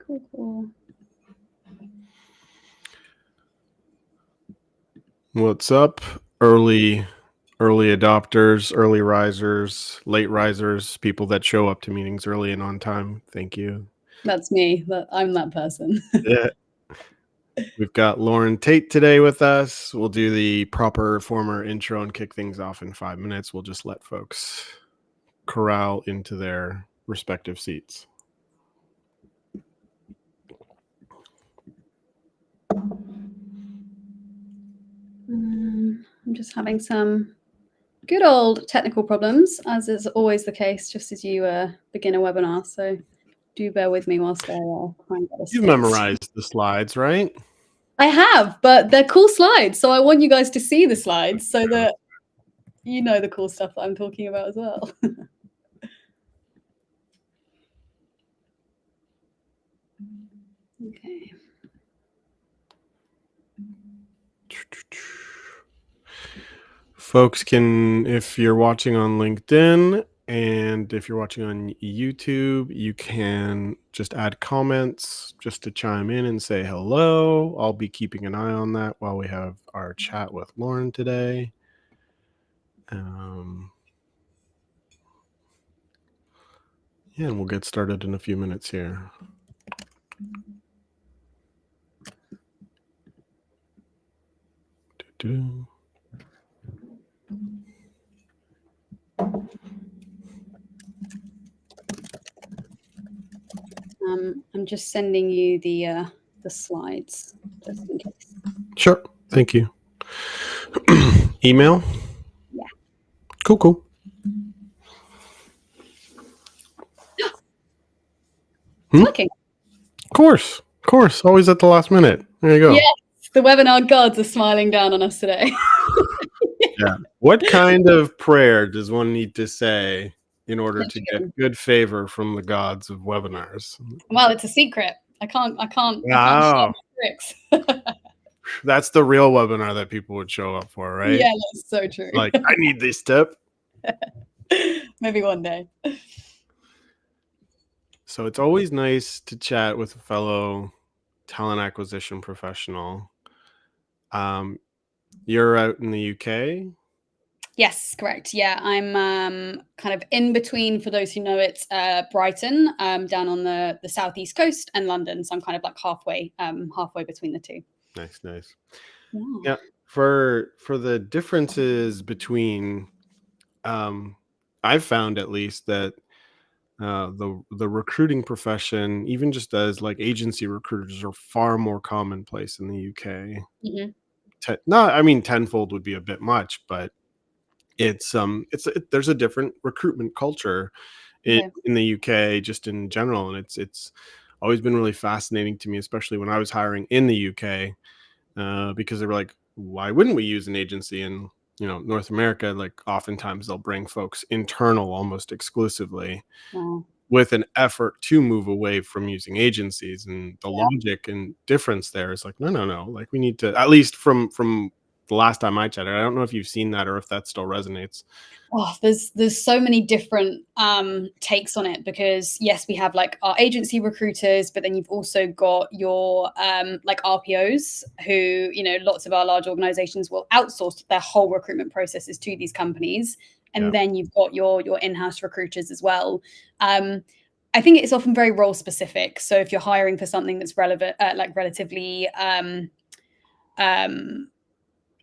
Cool. What's up, early adopters, early risers, late risers, people that show up to meetings early and on time? Thank you. That's me. I'm that person. Yeah. We've got Lauren Tate today with us. We'll do the proper former intro and kick things off in 5 minutes. We'll just let folks corral into their respective seats. I'm just having some good old technical problems, as is always the case, just as you begin a webinar. So do bear with me whilst I try and get this You've fixed. memorized the slides, right? I have, but they're cool slides. So I want you guys to see the slides so that you know the cool stuff that I'm talking about as well. Okay. Folks can, if you're watching on LinkedIn and if you're watching on YouTube, you can just add comments just to chime in and say hello. I'll be keeping an eye on that while we have our chat with Lauren today. Yeah, and we'll get started in a few minutes here. I'm just sending you the slides just in case. Sure. Thank you. Email? Yeah. Cool. Working. Of course. Always at the last minute. There you go. Yes, the webinar gods are smiling down on us today. Yeah. What kind of prayer does one need to say in order to get good favor from the gods of webinars? Well, it's a secret. I can't share my tricks. That's the real webinar that people would show up for, right? Yeah, that's so true. Like, I need this tip. Maybe one day. So it's always nice to chat with a fellow talent acquisition professional. You're out in the UK? Yes, correct. Yeah, I'm kind of in between, for those who know it, Brighton, down on the southeast coast, and London. So I'm kind of like halfway between the two. Nice. Yeah. For the differences between, I've found at least that the recruiting profession, even just as like agency recruiters, are far more commonplace in the UK. Mm-hmm. Tenfold would be a bit much, but there's a different recruitment culture in the UK just in general, and it's always been really fascinating to me, especially when I was hiring in the UK, because they were like, why wouldn't we use an agency in North America? Like, oftentimes they'll bring folks internal almost exclusively. Wow. With an effort to move away from using agencies, and the logic and difference there is like, no, like we need to, at least from the last time I chatted. I don't know if you've seen that or if that still resonates. Oh, there's so many different takes on it, because yes, we have like our agency recruiters, but then you've also got your like RPOs who, lots of our large organizations will outsource their whole recruitment processes to these companies. And then you've got your in-house recruiters as well. I think it's often very role specific. So if you're hiring for something that's relevant, like relatively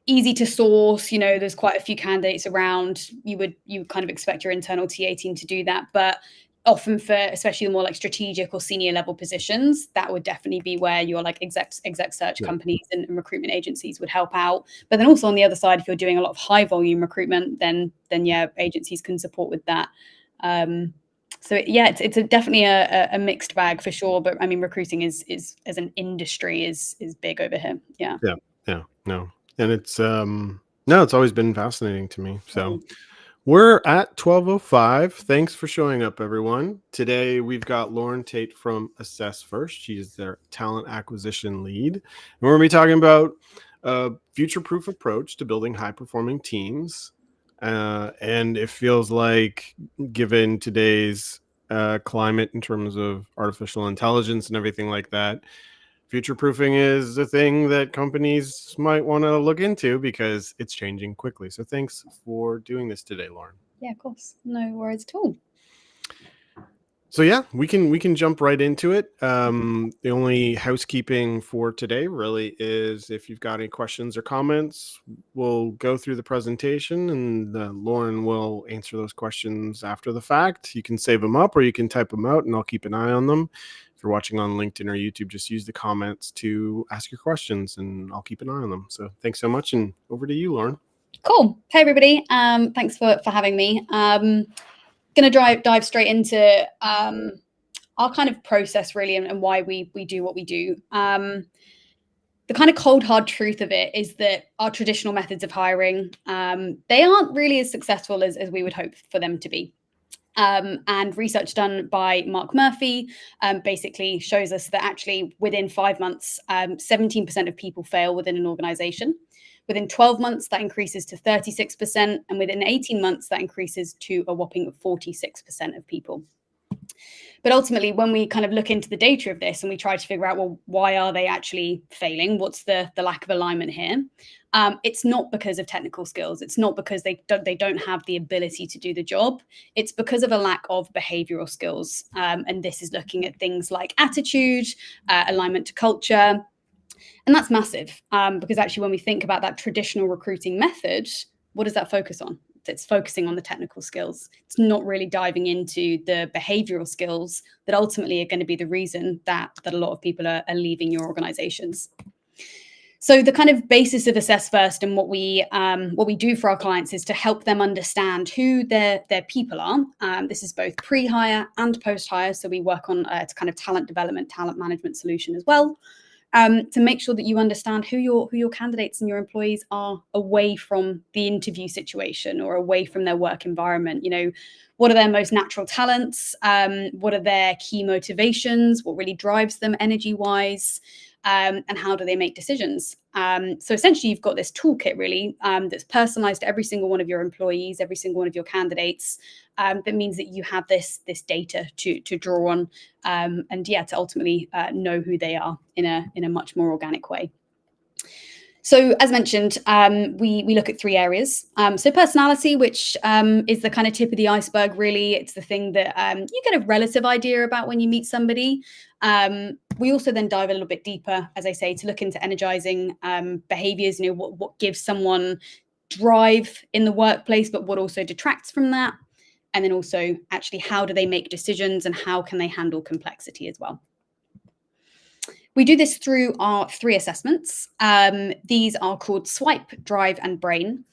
easy to source, there's quite a few candidates around, you kind of expect your internal TA team to do that. But often for especially the more like strategic or senior level positions, that would definitely be where your like exec search companies and recruitment agencies would help out. But then also on the other side, if you're doing a lot of high volume recruitment, then yeah, agencies can support with that. So yeah, it's definitely a mixed bag for sure. But I mean, recruiting is as an industry is big over here. Yeah. No. And it's it's always been fascinating to me. So we're at 12:05. Thanks for showing up, everyone. Today we've got Lauren Tate from AssessFirst. She's their talent acquisition lead, and we're going to be talking about a future-proof approach to building high-performing teams. And it feels like, given today's climate in terms of artificial intelligence and everything like that, future proofing is a thing that companies might want to look into because it's changing quickly. So thanks for doing this today, Lauren. Yeah, of course. No worries at all. So yeah, we can jump right into it. The only housekeeping for today really is if you've got any questions or comments, we'll go through the presentation and Lauren will answer those questions after the fact. You can save them up or you can type them out and I'll keep an eye on them. If you're watching on LinkedIn or YouTube, just use the comments to ask your questions and I'll keep an eye on them. So thanks so much, and over to you, Lauren. Cool. Hey everybody. Thanks for having me. Going to dive straight into our kind of process really, and why we do what we do. The kind of cold hard truth of it is that our traditional methods of hiring, they aren't really as successful as we would hope for them to be. And research done by Mark Murphy basically shows us that actually within 5 months, 17% of people fail within an organization. Within 12 months, that increases to 36%. And within 18 months, that increases to a whopping 46% of people. But ultimately, when we kind of look into the data of this and we try to figure out, well, why are they actually failing? What's the lack of alignment here? It's not because of technical skills. It's not because they don't have the ability to do the job. It's because of a lack of behavioral skills. And this is looking at things like attitude, alignment to culture. And that's massive because actually when we think about that traditional recruiting method, what does that focus on? It's focusing on the technical skills. It's not really diving into the behavioral skills that ultimately are going to be the reason that a lot of people are leaving your organizations. So the kind of basis of AssessFirst and what we do for our clients is to help them understand who their people are. This is both pre-hire and post-hire. So we work on a kind of talent development, talent management solution as well. To make sure that you understand who your candidates and your employees are away from the interview situation or away from their work environment. You know, what are their most natural talents? What are their key motivations? What really drives them energy-wise? And how do they make decisions? So essentially, you've got this toolkit really that's personalized to every single one of your employees, every single one of your candidates. That means that you have this data to draw on, and yeah, to ultimately know who they are in a much more organic way. So as mentioned, we look at 3 areas. So personality, which is the kind of tip of the iceberg, really. It's the thing that you get a relative idea about when you meet somebody. We also then dive a little bit deeper, as I say, to look into energizing behaviors, you know, what gives someone drive in the workplace, but what also detracts from that. And then also actually how do they make decisions and how can they handle complexity as well. We do this through our 3 assessments. These are called Swipe, Drive, and Brain.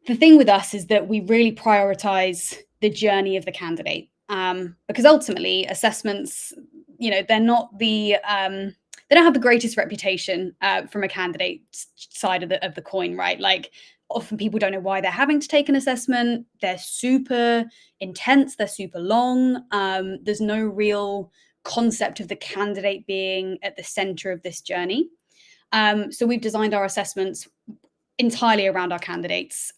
The thing with us is that we really prioritize the journey of the candidate because ultimately assessments, you know, they're not the they don't have the greatest reputation from a candidate side of the coin, right? Like often people don't know why they're having to take an assessment. They're super intense. They're super long. There's no real concept of the candidate being at the center of this journey. So we've designed our assessments entirely around our candidates.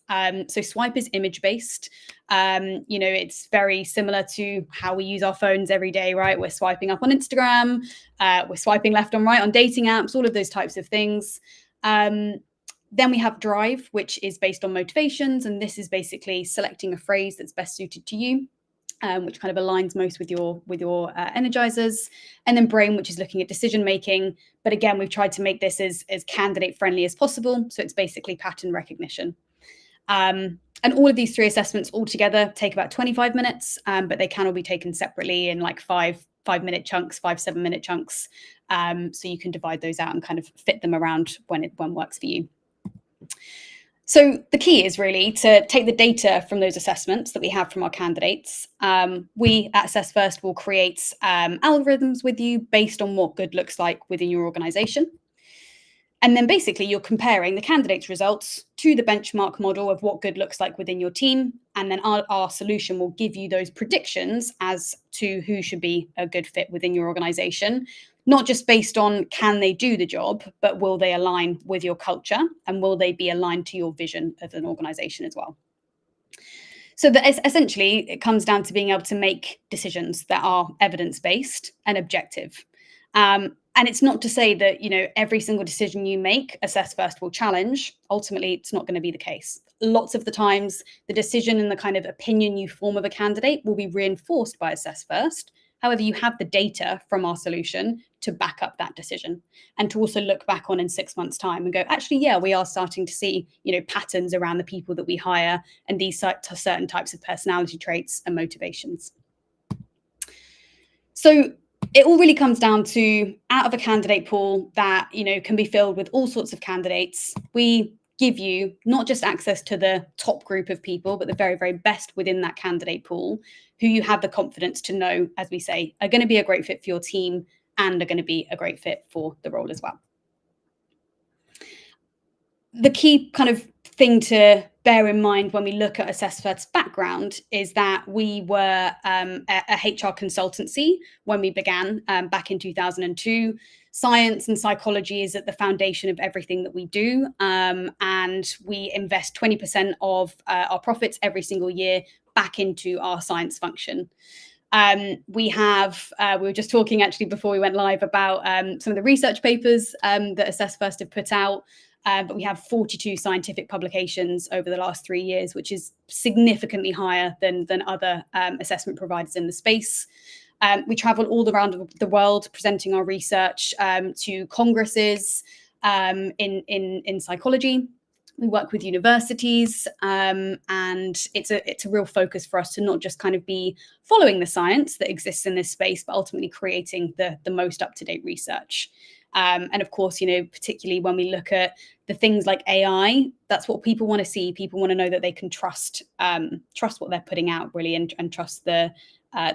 So Swipe is image-based. You know, it's very similar to how we use our phones every day, right? We're swiping up on Instagram, we're swiping left and right on dating apps, all of those types of things. Then we have Drive, which is based on motivations. And this is basically selecting a phrase that's best suited to you. Which kind of aligns most with your energizers, and then Brain, which is looking at decision making. But again, we've tried to make this as candidate friendly as possible. So it's basically pattern recognition. And all of these 3 assessments all together take about 25 minutes, but they can all be taken separately in like 5-minute chunks, 7-minute chunks. So you can divide those out and kind of fit them around when works for you. So the key is really to take the data from those assessments that we have from our candidates. We at AssessFirst will create algorithms with you based on what good looks like within your organization. And then basically you're comparing the candidate's results to the benchmark model of what good looks like within your team. And then our solution will give you those predictions as to who should be a good fit within your organization. Not just based on can they do the job, but will they align with your culture and will they be aligned to your vision of an organization as well. So essentially, it comes down to being able to make decisions that are evidence-based and objective. And it's not to say that, every single decision you make, AssessFirst will challenge. Ultimately, it's not going to be the case. Lots of the times, the decision and the kind of opinion you form of a candidate will be reinforced by AssessFirst. However, you have the data from our solution to back up that decision and to also look back on in 6 months' time and go, actually, yeah, we are starting to see, patterns around the people that we hire and these certain types of personality traits and motivations. So it all really comes down to, out of a candidate pool that, can be filled with all sorts of candidates, we give you not just access to the top group of people, but the very, very best within that candidate pool, who you have the confidence to know, as we say, are going to be a great fit for your team and are going to be a great fit for the role as well. The key kind of thing to bear in mind when we look at AssessFirst's background is that we were a HR consultancy when we began back in 2002. Science and psychology is at the foundation of everything that we do, and we invest 20% of our profits every single year back into our science function. We were just talking actually before we went live about some of the research papers that AssessFirst have put out. But we have 42 scientific publications over the last 3 years, which is significantly higher than other assessment providers in the space. We travel all around the world presenting our research to congresses in psychology. We work with universities, and it's a real focus for us to not just kind of be following the science that exists in this space, but ultimately creating the most up-to-date research. And of course, particularly when we look at the things like AI, that's what people want to see. People want to know that they can trust what they're putting out, really, and trust the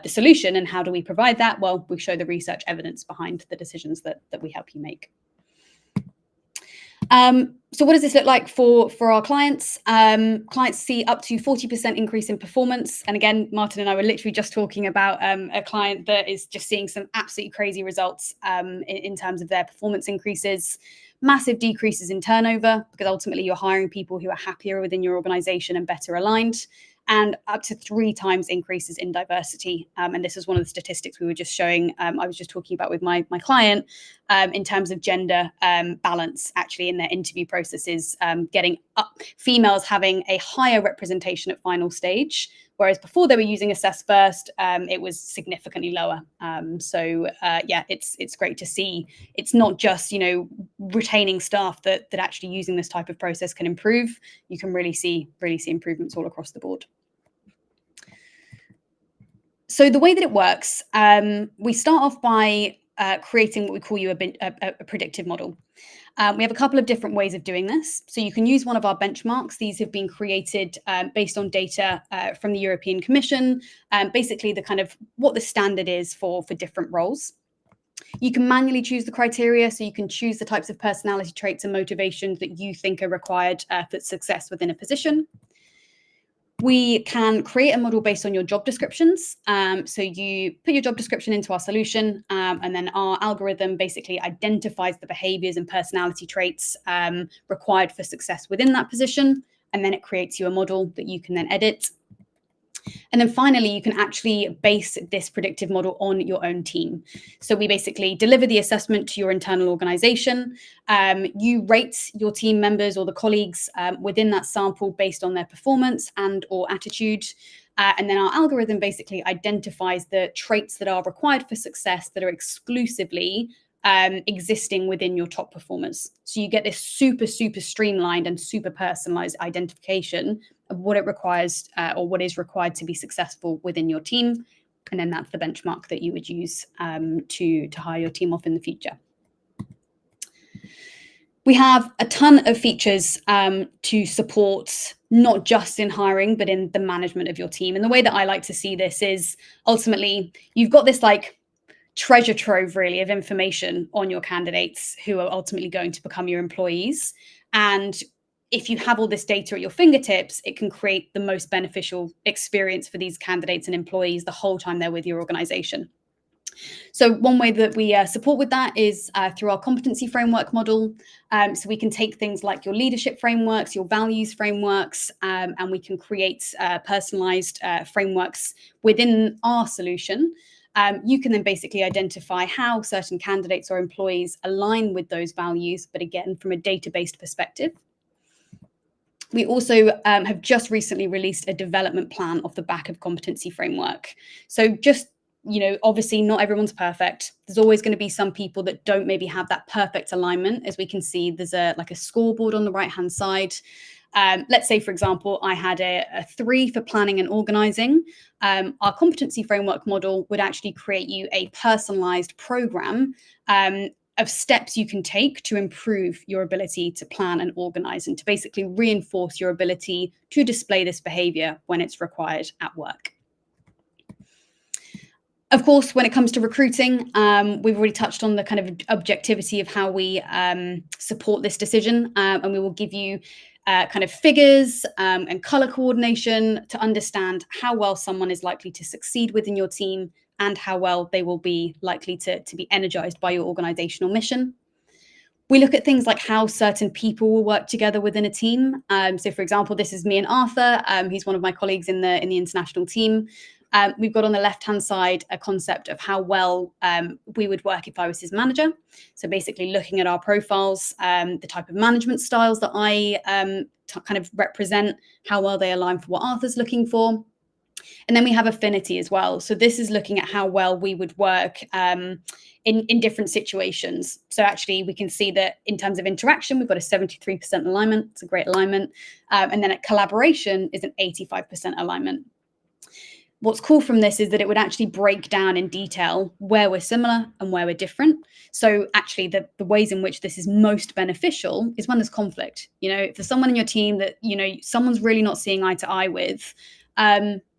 solution. And how do we provide that? Well, we show the research evidence behind the decisions that we help you make. So what does this look like for our clients? Clients see up to 40% increase in performance. And again, Martin and I were literally just talking about a client that is just seeing some absolutely crazy results in terms of their performance increases. Massive decreases in turnover, because ultimately you're hiring people who are happier within your organization and better aligned, and up to 3 times increases in diversity. And this is one of the statistics we were just showing. I was just talking about with my client in terms of gender balance, actually, in their interview processes, getting up, females having a higher representation at final stage, whereas before they were using AssessFirst, it was significantly lower. Yeah, it's great to see. It's not just retaining staff that actually using this type of process can improve. You can really see improvements all across the board. So the way that it works, we start off by creating what we call a predictive model. We have a couple of different ways of doing this. So you can use one of our benchmarks. These have been created based on data from the European Commission, basically the kind of what the standard is for different roles. You can manually choose the criteria, so you can choose the types of personality traits and motivations that you think are required for success within a position. We can create a model based on your job descriptions. So you put your job description into our solution, and then our algorithm basically identifies the behaviors and personality traits required for success within that position. And then it creates you a model that you can then edit. And then finally, you can actually base this predictive model on your own team. So we basically deliver the assessment to your internal organization. You rate your team members or the colleagues within that sample based on their performance and or attitude. And then our algorithm basically identifies the traits that are required for success that are exclusively existing within your top performers. So you get this super streamlined and super personalized identification of what it requires or what is required to be successful within your team. And then that's the benchmark that you would use to hire your team off in the future. We have a ton of features to support not just in hiring, but in the management of your team. And the way that I like to see this is ultimately you've got this like treasure trove really of information on your candidates who are ultimately going to become your employees. And if you have all this data at your fingertips, it can create the most beneficial experience for these candidates and employees the whole time they're with your organization. So one way that we support with that is through our competency framework model. So we can take things like your leadership frameworks, your values frameworks, and we can create personalized frameworks within our solution. You can then basically identify how certain candidates or employees align with those values, but again, from a data-based perspective. We also have just recently released a development plan off the back of competency framework. So just, obviously not everyone's perfect. There's always going to be some people that don't maybe have that perfect alignment. As we can see, there's a scoreboard on the right-hand side. Let's say, for example, I had a 3 for planning and organizing. Our competency framework model would actually create you a personalized program of steps you can take to improve your ability to plan and organize, and to basically reinforce your ability to display this behavior when it's required at work. Of course, when it comes to recruiting, we've already touched on the kind of objectivity of how we support this decision, and we will give you kind of figures and color coordination to understand how well someone is likely to succeed within your team and how well they will be likely to be energized by your organizational mission. We look at things like how certain people will work together within a team. So, for example, this is me and Arthur. He's one of my colleagues in the international team. We've got on the left-hand side a concept of how well we would work if I was his manager. So basically looking at our profiles, the type of management styles that I kind of represent, how well they align for what Arthur's looking for. And then we have affinity as well. So this is looking at how well we would work in different situations. So actually we can see that in terms of interaction, we've got a 73% alignment. It's a great alignment. And then at collaboration is an 85% alignment. What's cool from this is that it would actually break down in detail where we're similar and where we're different. So actually the ways in which this is most beneficial is when there's conflict. If there's someone in your team that, someone's really not seeing eye to eye with,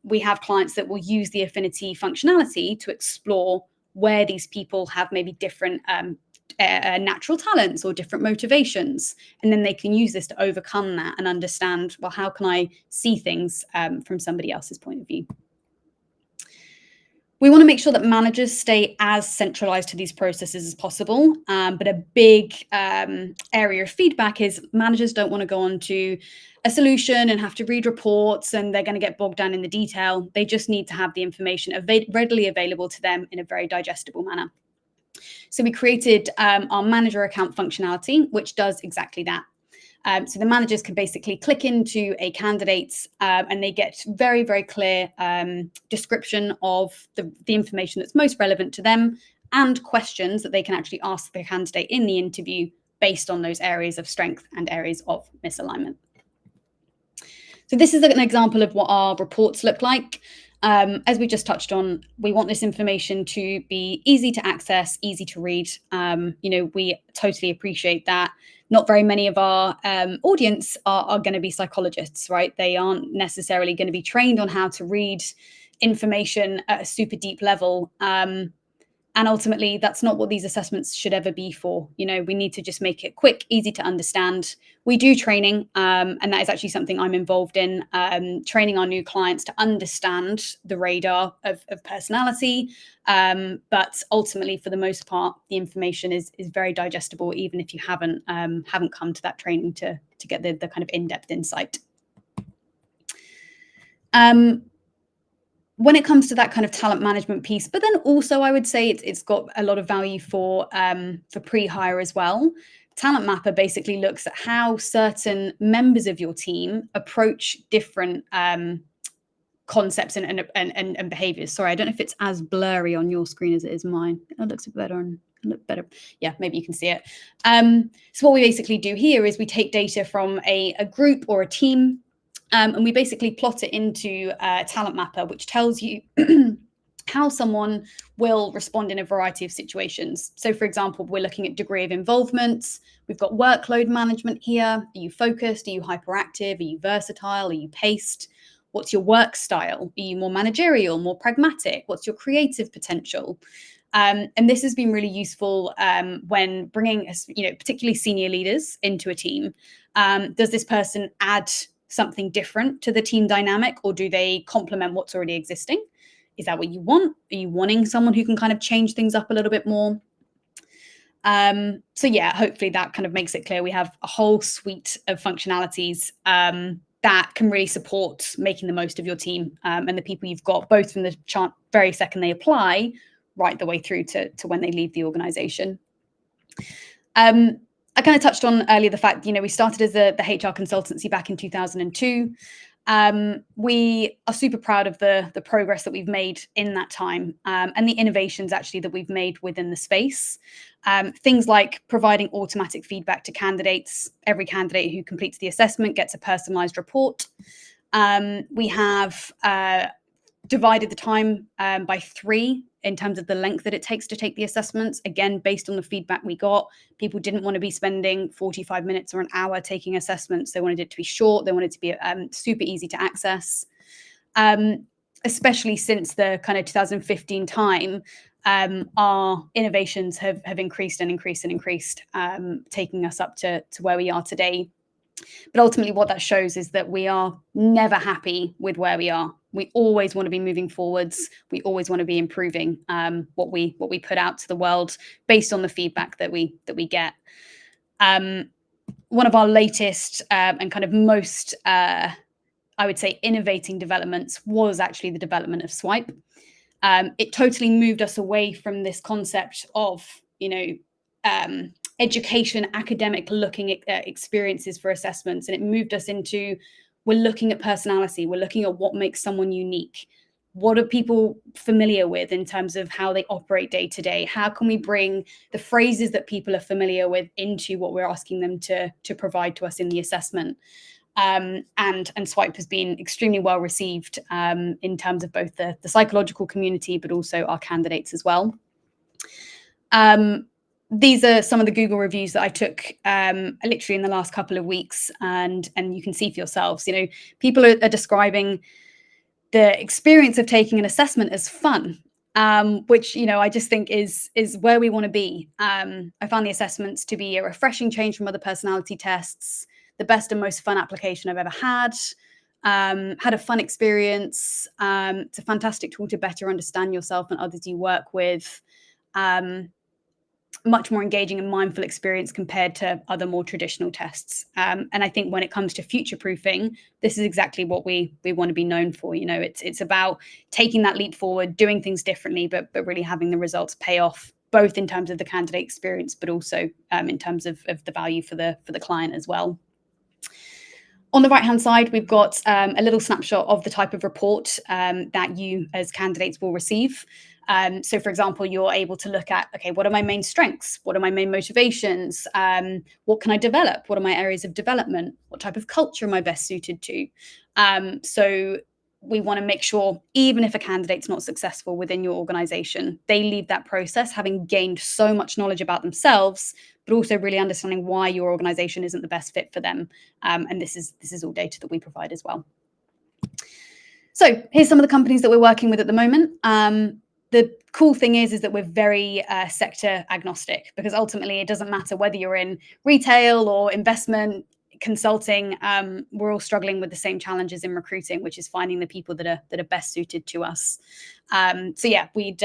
we have clients that will use the affinity functionality to explore where these people have maybe different natural talents or different motivations. And then they can use this to overcome that and understand, well, how can I see things from somebody else's point of view? We want to make sure that managers stay as centralized to these processes as possible. But a big area of feedback is managers don't want to go on to a solution and have to read reports, and they're going to get bogged down in the detail. They just need to have the information readily available to them in a very digestible manner. So we created our manager account functionality, which does exactly that. So the managers can basically click into a candidate and they get very, very clear description of the information that's most relevant to them and questions that they can actually ask the candidate in the interview based on those areas of strength and areas of misalignment. So this is an example of what our reports look like. As we just touched on, we want this information to be easy to access, easy to read. We totally appreciate that. Not very many of our audience are going to be psychologists, right? They aren't necessarily going to be trained on how to read information at a super deep level. And ultimately, that's not what these assessments should ever be for. We need to just make it quick, easy to understand. We do training, and that is actually something I'm involved in, training our new clients to understand the radar of personality. But ultimately, for the most part, the information is very digestible, even if you haven't come to that training to get the kind of in-depth insight. When it comes to that kind of talent management piece, but then also I would say it's got a lot of value for pre-hire as well. Talent Mapper basically looks at how certain members of your team approach different concepts and behaviors. Sorry, I don't know if it's as blurry on your screen as it is mine. It looks better and look better. Yeah, maybe you can see it. So what we basically do here is we take data from a group or a team. And we basically plot it into Talent Mapper, which tells you how someone will respond in a variety of situations. So, for example, we're looking at degree of involvement. We've got workload management here. Are you focused? Are you hyperactive? Are you versatile? Are you paced? What's your work style? Are you more managerial, more pragmatic? What's your creative potential? And this has been really useful when bringing, particularly senior leaders into a team. Does this person add something different to the team dynamic, or do they complement what's already existing? Is that what you want? Are you wanting someone who can kind of change things up a little bit more? So yeah, hopefully that kind of makes it clear. We have a whole suite of functionalities that can really support making the most of your team and the people you've got, both from the very second they apply, right the way through to when they leave the organization. I kind of touched on earlier the fact, we started as the HR consultancy back in 2002. We are super proud of the progress that we've made in that time and the innovations actually that we've made within the space. Things like providing automatic feedback to candidates. Every candidate who completes the assessment gets a personalized report. We have divided the time by 3 in terms of the length that it takes to take the assessments. Again, based on the feedback we got, people didn't want to be spending 45 minutes or an hour taking assessments. They wanted it to be short. They wanted it to be super easy to access. Especially since the kind of 2015 time, our innovations have increased and increased and increased, taking us up to where we are today. But ultimately, what that shows is that we are never happy with where we are. We always want to be moving forwards. We always want to be improving what we put out to the world based on the feedback that we get. One of our latest and kind of most, I would say, innovating developments was actually the development of Swipe. It totally moved us away from this concept of, education, academic looking experiences for assessments. And it moved us into, we're looking at personality. We're looking at what makes someone unique. What are people familiar with in terms of how they operate day to day? How can we bring the phrases that people are familiar with into what we're asking them to provide to us in the assessment? And Swipe has been extremely well received in terms of both the psychological community, but also our candidates as well. These are some of the Google reviews that I took literally in the last couple of weeks, and you can see for yourselves. People are describing the experience of taking an assessment as fun, which I just think is where we want to be. I found the assessments to be a refreshing change from other personality tests, the best and most fun application I've ever had. Had a fun experience. It's a fantastic tool to better understand yourself and others you work with. Much more engaging and mindful experience compared to other more traditional tests. And I think when it comes to future proofing, this is exactly what we want to be known for. It's about taking that leap forward, doing things differently, but really having the results pay off, both in terms of the candidate experience, but also in terms of the value for the client as well. On the right-hand side, we've got a little snapshot of the type of report that you as candidates will receive. So, for example, you're able to look at, okay, what are my main strengths? What are my main motivations? What can I develop? What are my areas of development? What type of culture am I best suited to? So we want to make sure, even if a candidate's not successful within your organization, they leave that process having gained so much knowledge about themselves, but also really understanding why your organization isn't the best fit for them. And this is all data that we provide as well. So here's some of the companies that we're working with at the moment. The cool thing is that we're very sector agnostic, because ultimately it doesn't matter whether you're in retail or investment, consulting. We're all struggling with the same challenges in recruiting, which is finding the people that are best suited to us. So yeah, we'd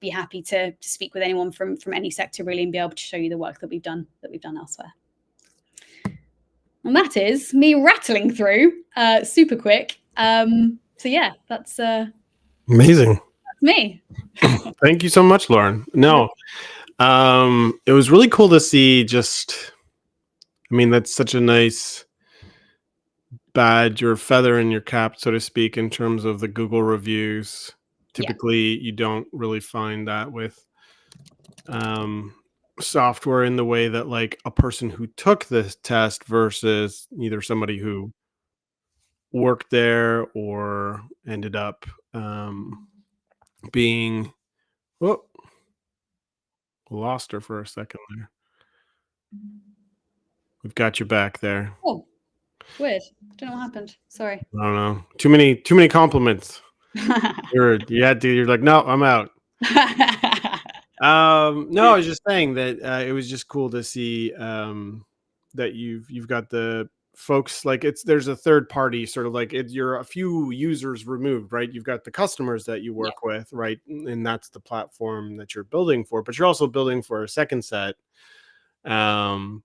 be happy to speak with anyone from any sector really, and be able to show you the work that we've done elsewhere. And that is me rattling through super quick. So yeah, that's amazing. That's me. Thank you so much, Lauren. No, it was really cool to see. That's such a nice badge or feather in your cap, so to speak, in terms of the Google reviews. Typically, you don't really find that with software in the way that, like, a person who took this test versus either somebody who worked there or ended up being. Oh, lost her for a second there. We've got you back there. Oh, weird. Don't know what happened. Sorry. I don't know. Too many compliments. You're like, no, I'm out. No, I was just saying that it was just cool to see that you've got the folks, like there's a third party sort of like you're a few users removed, right? You've got the customers that you Yeah. work with, right? And that's the platform that you're building for, but you're also building for a second set. Um,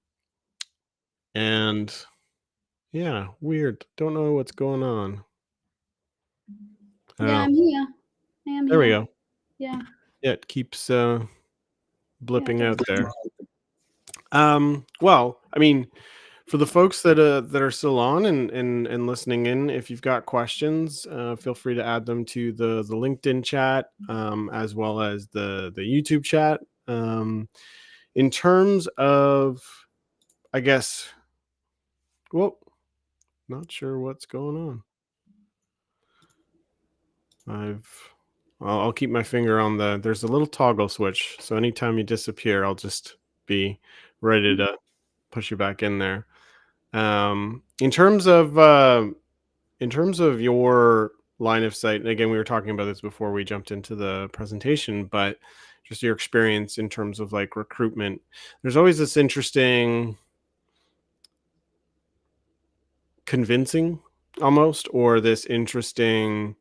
and yeah, weird. Don't know what's going on. Yeah, Oh, I'm here. I am there we here. go. Yeah. Yeah, it keeps Yeah, it blipping does. out there. Well, I mean, for the folks that are still on and listening in, if you've got questions, feel free to add them to the LinkedIn chat, as well as the YouTube chat. In terms of, I guess, well, not sure what's going on. I'll keep my finger on there's a little toggle switch, so anytime you disappear, I'll just be ready to push you back in there. In terms of your line of sight, and again, we were talking about this before we jumped into the presentation, but just your experience in terms of like recruitment, there's always this interesting convincing almost, or this interesting,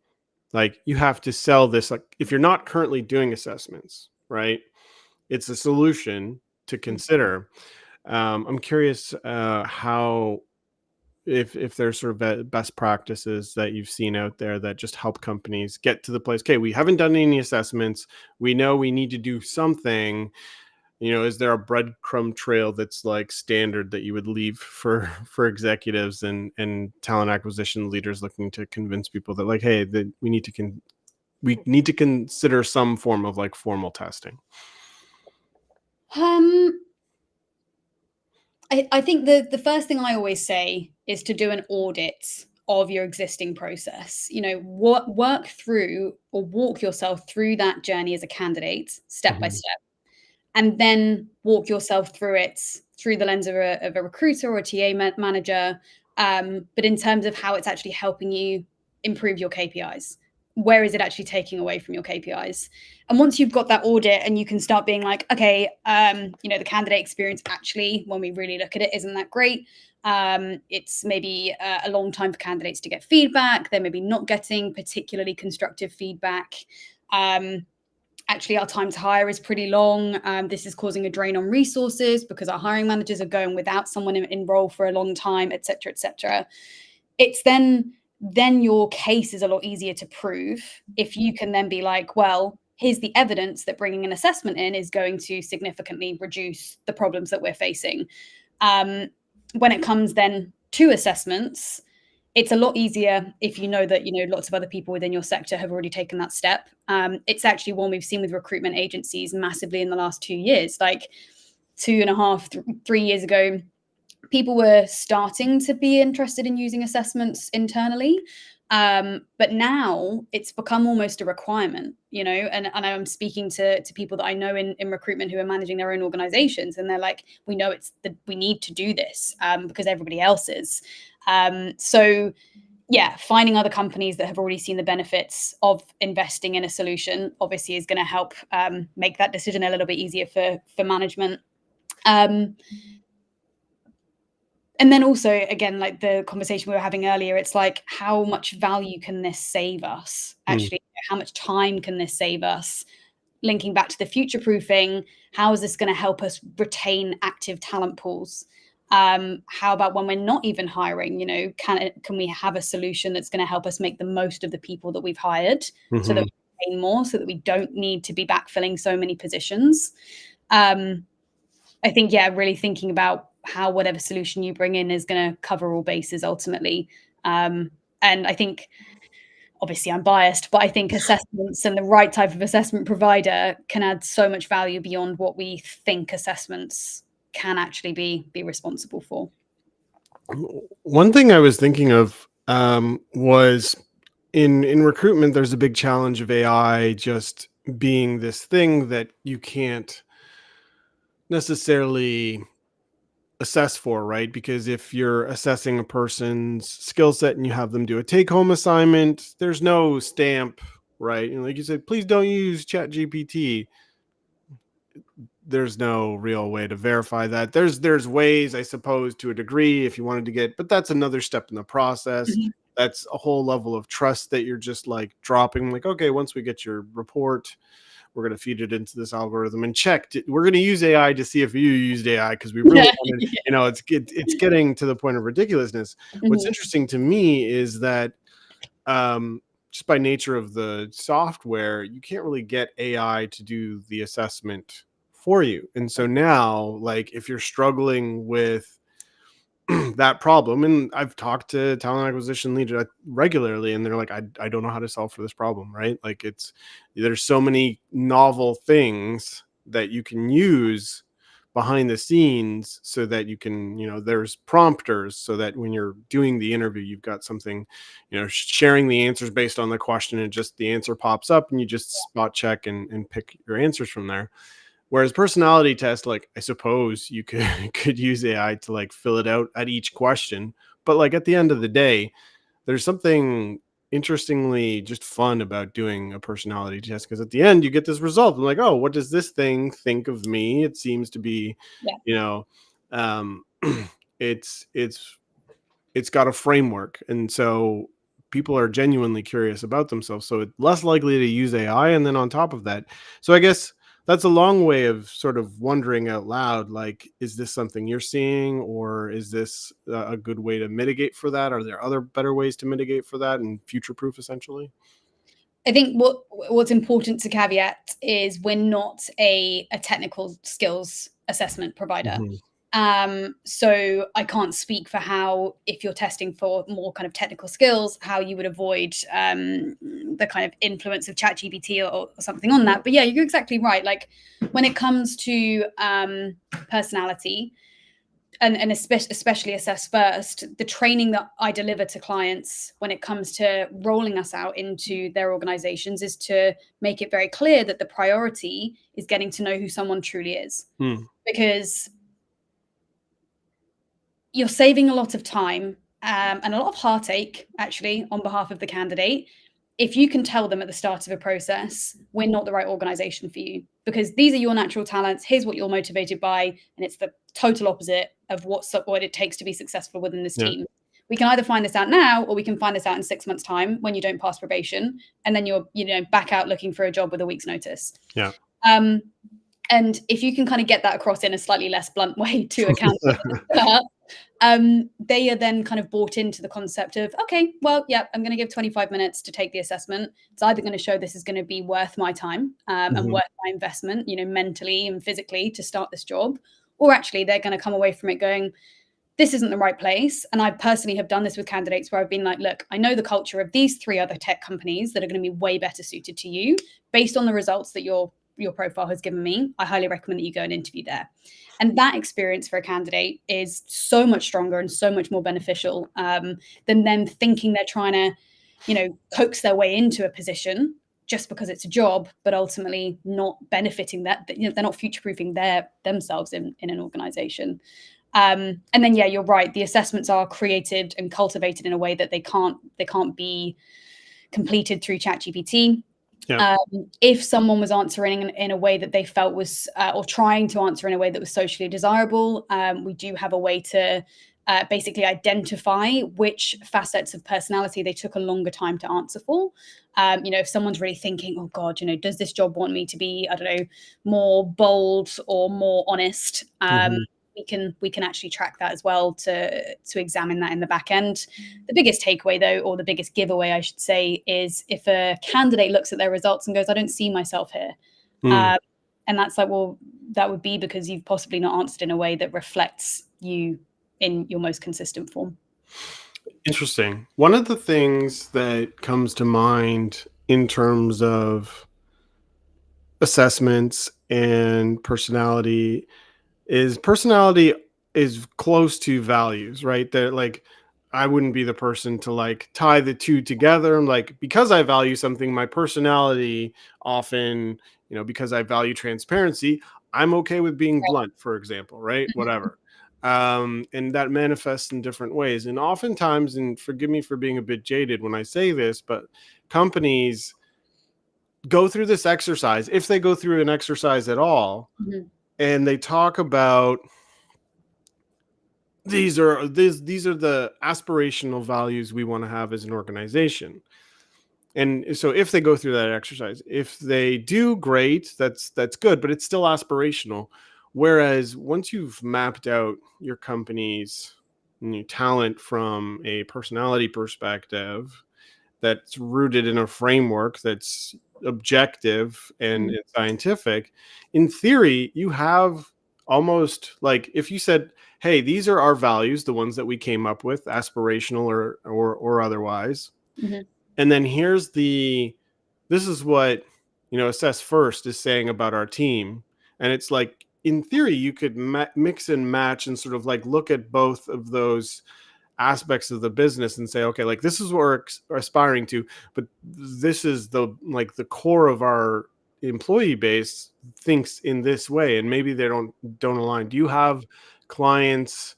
like you have to sell this, like if you're not currently doing assessments, right? It's a solution to consider. I'm curious how, if there's sort of best practices that you've seen out there that just help companies get to the place, okay, we haven't done any assessments, we know we need to do something. Is there a breadcrumb trail that's like standard that you would leave for executives and talent acquisition leaders looking to convince people that, like, hey, that we need to consider some form of like formal testing? Um, I think the first thing I always say is to do an audit of your existing process. What work through or walk yourself through that journey as a candidate step by Mhm. step, and then walk yourself through it through the lens of a recruiter or a TA manager, but in terms of how it's actually helping you improve your KPIs. Where is it actually taking away from your KPIs? And once you've got that audit and you can start being like, okay, the candidate experience actually, when we really look at it, isn't that great. It's maybe a long time for candidates to get feedback. They're maybe not getting particularly constructive feedback. Actually, our time to hire is pretty long. This is causing a drain on resources because our hiring managers are going without someone in role for a long time, et cetera, et cetera. It's then your case is a lot easier to prove if you can then be like, well, here's the evidence that bringing an assessment in is going to significantly reduce the problems that we're facing. When it comes then to assessments, it's a lot easier if you know that lots of other people within your sector have already taken that step. It's actually one we've seen with recruitment agencies massively in the last 2 years. Like 2.5, 3 years ago, people were starting to be interested in using assessments internally. But now it's become almost a requirement, and I'm speaking to people that I know in recruitment who are managing their own organizations, and they're like, we know we need to do this because everybody else is. So yeah, finding other companies that have already seen the benefits of investing in a solution obviously is going to help make that decision a little bit easier for management. And then also, again, like the conversation we were having earlier, it's like, how much value can this save us? Mm. Actually, how much time can this save us? Linking back to the future proofing, how is this going to help us retain active talent pools? How about when we're not even hiring? Can we have a solution that's going to help us make the most of the people that we've hired, so that Mhm. we retain more, so that we don't need to be backfilling so many positions? I think, yeah, really thinking about how whatever solution you bring in is going to cover all bases ultimately. And I think, obviously, I'm biased, but I think assessments and the right type of assessment provider can add so much value beyond what we think assessments can actually be responsible for. One thing I was thinking of was in recruitment, there's a big challenge of AI just being this thing that you can't necessarily assess for, right? Because if you're assessing a person's skill set and you have them do a take home assignment, there's no stamp, right? And like you said, please don't use Chat GPT. there's no real way to verify that. There's ways, I suppose, to a degree, if you wanted to get, but that's another step in the process. Mhm. That's a whole level of trust that you're just like dropping, like, okay, once we get your report, we're going to feed it into this algorithm and check. We're going to use AI to see if you used AI, because we really want to, Yeah. it's getting to the point of ridiculousness. What's Mhm. interesting to me is that um, just by nature of the software, you can't really get AI to do the assessment for you. And so now, like, if you're struggling with that problem, and I've talked to talent acquisition leaders regularly, and they're like, I don't know how to solve for this problem, right? Like, there's so many novel things that you can use behind the scenes so that you can, there's prompters so that when you're doing the interview, you've got something, sharing the answers based on the question, and just the answer pops up and you just spot check and pick your answers from there. Whereas personality test, like, I suppose you could could use AI to like fill it out at each question, but like at the end of the day, there's something interestingly just fun about doing a personality test, because at the end you get this result. I'm like, oh, what does this thing think of me? It seems to be, Yeah. you know, um, it's it's got a framework, and so people are genuinely curious about themselves, so it's less likely to use AI. And then on top of that, so I guess that's a long way of sort of wondering out loud, like, is this something you're seeing, or is this a good way to mitigate for that? Are there other better ways to mitigate for that and future proof, essentially? I think what's important to caveat is we're not a technical skills assessment provider. Hmm. So I can't speak for how, if you're testing for more kind of technical skills, how you would avoid the kind of influence of ChatGPT or something on that. But yeah, you're exactly right. Like when it comes to personality, and especially AssessFirst, the training that I deliver to clients when it comes to rolling us out into their organizations is to make it very clear that the priority is getting to know who someone truly is. Hmm. Because you're saving a lot of time and a lot of heartache, actually, on behalf of the candidate. If you can tell them at the start of a process, we're not the right organization for you because these are your natural talents. Here's what you're motivated by. And it's the total opposite of what it takes to be successful within this Yeah. team. We can either find this out now or we can find this out in 6 months' time when you don't pass probation. And then you're, back out looking for a job with a week's notice. Yeah. Um, and if you can kind of get that across in a slightly less blunt way to a candidate at the start, they are then kind of bought into the concept of, okay, well, yeah, I'm going to give 25 minutes to take the assessment. It's either going to show this is going to be worth my time and Hmm. worth my investment, mentally and physically to start this job, or actually they're going to come away from it going, this isn't the right place. And I personally have done this with candidates where I've been like, look, I know the culture of these 3 other tech companies that are going to be way better suited to you based on the results that your profile has given me. I highly recommend that you go and interview there. And that experience for a candidate is so much stronger and so much more beneficial than them thinking they're trying to, coax their way into a position just because it's a job, but ultimately not benefiting that, they're not future-proofing themselves in an organization. And then, yeah, you're right. The assessments are created and cultivated in a way that they can't be completed through ChatGPT. Yeah. If someone was answering in a way that they felt was, or trying to answer in a way that was socially desirable, we do have a way to basically identify which facets of personality they took a longer time to answer for. If someone's really thinking, oh God, does this job want me to be, I don't know, more bold or more honest? Hmm. We can actually track that as well to examine that in the back end. The biggest takeaway, though, or the biggest giveaway, I should say, is if a candidate looks at their results and goes, I don't see myself here. Mm. Um, and that's like, well, that would be because you've possibly not answered in a way that reflects you in your most consistent form. Interesting. One of the things that comes to mind in terms of assessments and personality is close to values, right? That, like, I wouldn't be the person to like tie the two together. I'm like, because I value something, my personality often, because I value transparency, I'm okay with being blunt, for example, right? Whatever. And that manifests in different ways. And oftentimes, and forgive me for being a bit jaded when I say this, but companies go through this exercise, if they go through an exercise at all, Mhm. and they talk about these are the aspirational values we want to have as an organization. And so if they go through that exercise, if they do, great, that's good, but it's still aspirational. Whereas once you've mapped out your company's new talent from a personality perspective, that's rooted in a framework that's objective and Mm. scientific, in theory, you have almost like if you said, hey, these are our values, the ones that we came up with, aspirational or otherwise. Mhm. And then this is what, AssessFirst is saying about our team. And it's like, in theory, you could mix and match and sort of like look at both of those aspects of the business and say, okay, like this is what we're aspiring to, but this is the core of our employee base thinks in this way, and maybe they don't align. Do you have clients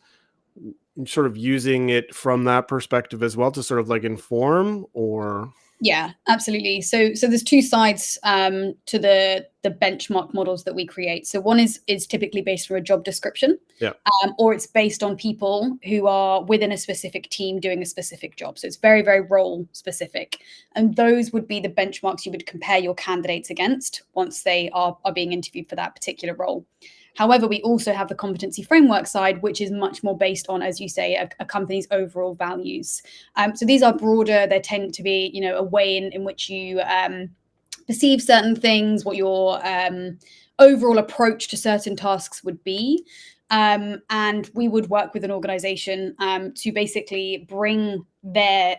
sort of using it from that perspective as well to sort of like inform or? Yeah, absolutely. So there's two sides to the benchmark models that we create. So one is typically based from a job description, Yeah. or it's based on people who are within a specific team doing a specific job. So it's very, very role specific, and those would be the benchmarks you would compare your candidates against once they are being interviewed for that particular role. However, we also have the competency framework side, which is much more based on, as you say, a company's overall values. So these are broader. They tend to be, a way in which you perceive certain things, what your overall approach to certain tasks would be. And we would work with an organization to basically bring their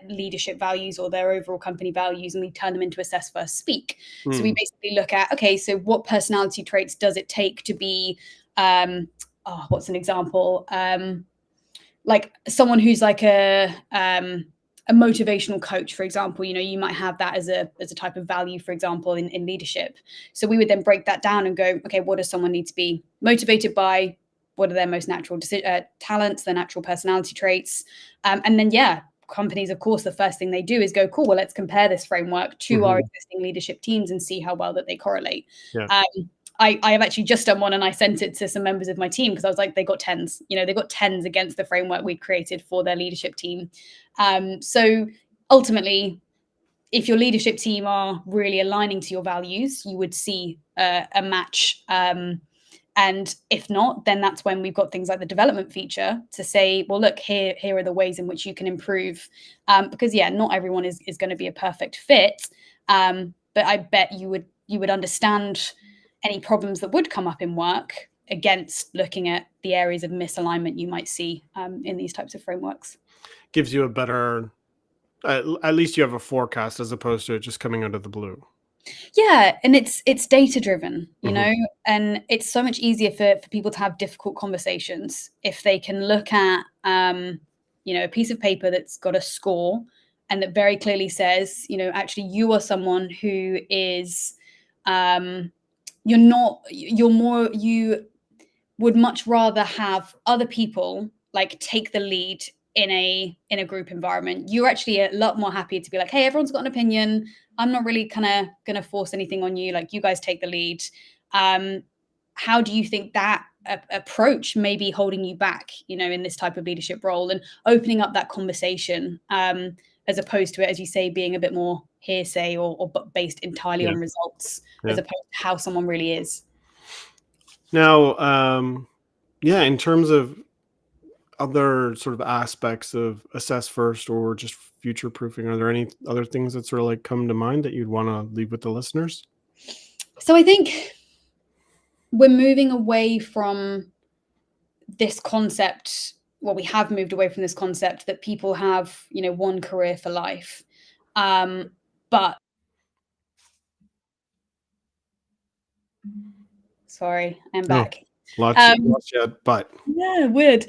leadership values or their overall company values, and we turn them into AssessFirst speak. So we basically look at, okay, so what personality traits does it take to be what's an example? Like someone who's like a motivational coach, for example. You might have that as a type of value, for example, in leadership. So we would then break that down and go, okay, what does someone need to be motivated by? What are their most natural talents, their natural personality traits? And then, yeah, companies, of course, the first thing they do is go, cool, well, let's compare this framework to our Mhm. existing leadership teams and see how well that they correlate. Yeah. I have actually just done one, and I sent it to some members of my team because I was like, they got tens. They got tens against the framework we created for their leadership team. So ultimately, if your leadership team are really aligning to your values, you would see a match. And if not, then that's when we've got things like the development feature to say, well, look, here are the ways in which you can improve. Because yeah, not everyone is going to be a perfect fit. But I bet you would understand any problems that would come up in work against looking at the areas of misalignment you might see in these types of frameworks. Gives you a better, at least you have a forecast as opposed to it just coming out of the blue. Yeah, and it's data driven, Mhm. and it's so much easier for people to have difficult conversations if they can look at a piece of paper that's got a score and that very clearly says, actually you are someone who is you would much rather have other people like take the lead in a group environment. You're actually a lot more happy to be like, hey, everyone's got an opinion. I'm not really kind of gonna force anything on you. Like, you guys take the lead. Um, how do you think that approach may be holding you back, in this type of leadership role, and opening up that conversation, as opposed to it, as you say, being a bit more hearsay or based entirely Yeah. on results, as Yeah. opposed to how someone really is. Now, yeah, in terms of other sort of aspects of assess first or just future proofing, are there any other things that sort of like come to mind that you'd want to leave with the listeners? So I think we're moving away from this concept. Well, we have moved away from this concept that people have, one career for life. But sorry, I'm No, back. Um, lots yet, but yeah, weird.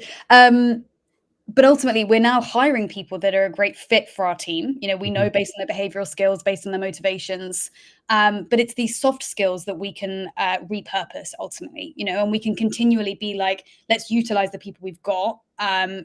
But ultimately, we're now hiring people that are a great fit for our team. We know Mhm. based on their behavioral skills, based on their motivations. But it's these soft skills that we can repurpose ultimately, and we can continually be like, let's utilize the people we've got.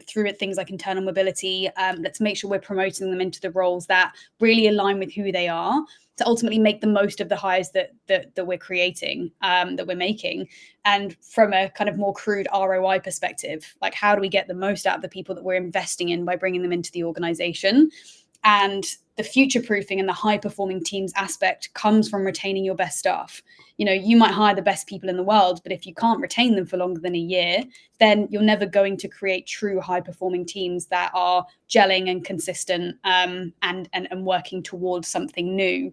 through things like internal mobility. Let's make sure we're promoting them into the roles that really align with who they are, to ultimately make the most of the hires that we're creating, that we're making. And from a kind of more crude ROI perspective, like, how do we get the most out of the people that we're investing in by bringing them into the organization? And the future proofing and the high performing teams aspect comes from retaining your best staff. You might hire the best people in the world, but if you can't retain them for longer than a year, then you're never going to create true high performing teams that are gelling and consistent, and working towards something new.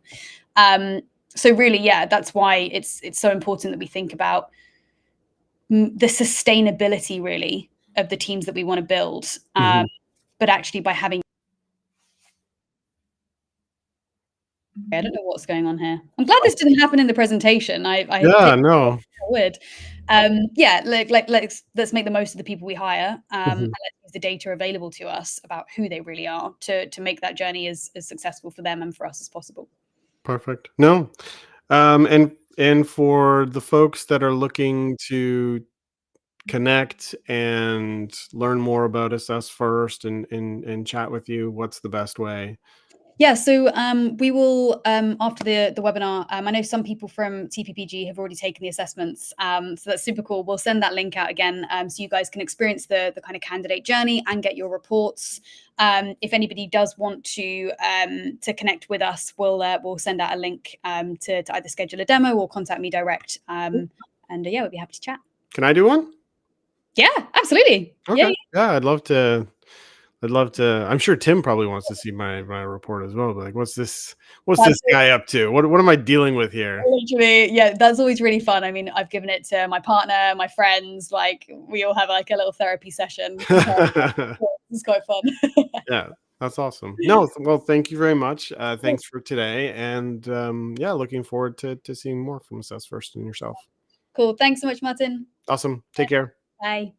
So really, yeah, that's why it's so important that we think about the sustainability, really, of the teams that we want to build. Mhm. But actually, by having, I don't know what's going on here. I'm glad this didn't happen in the presentation. I Yeah, think no. it would. Yeah, let's make the most of the people we hire, and Mhm. let's use the data available to us about who they really are to make that journey as successful for them and for us as possible. Perfect. No. And for the folks that are looking to connect and learn more about Assess First and chat with you, what's the best way? Yeah, so we will, after the webinar, I know some people from TPPG have already taken the assessments, so that's super cool. We'll send that link out again, so you guys can experience the kind of candidate journey and get your reports. If anybody does want to connect with us, we'll send out a link to either schedule a demo or contact me direct. And yeah, we'd be happy to chat. Can I do one? Yeah, absolutely. Yeah, Okay. Yeah, I'd love to. I'm sure Tim probably wants to see my report as well. But like, what's yeah. this guy up to? What am I dealing with here? Literally, yeah, that's always really fun. I mean, I've given it to my partner, my friends, like, we all have like a little therapy session. It's quite fun. Yeah, that's awesome. No, well, thank you very much. Thanks for today, and yeah, looking forward to seeing more from Assess First and yourself. Cool. Thanks so much, Martin. Awesome. Take care. Bye.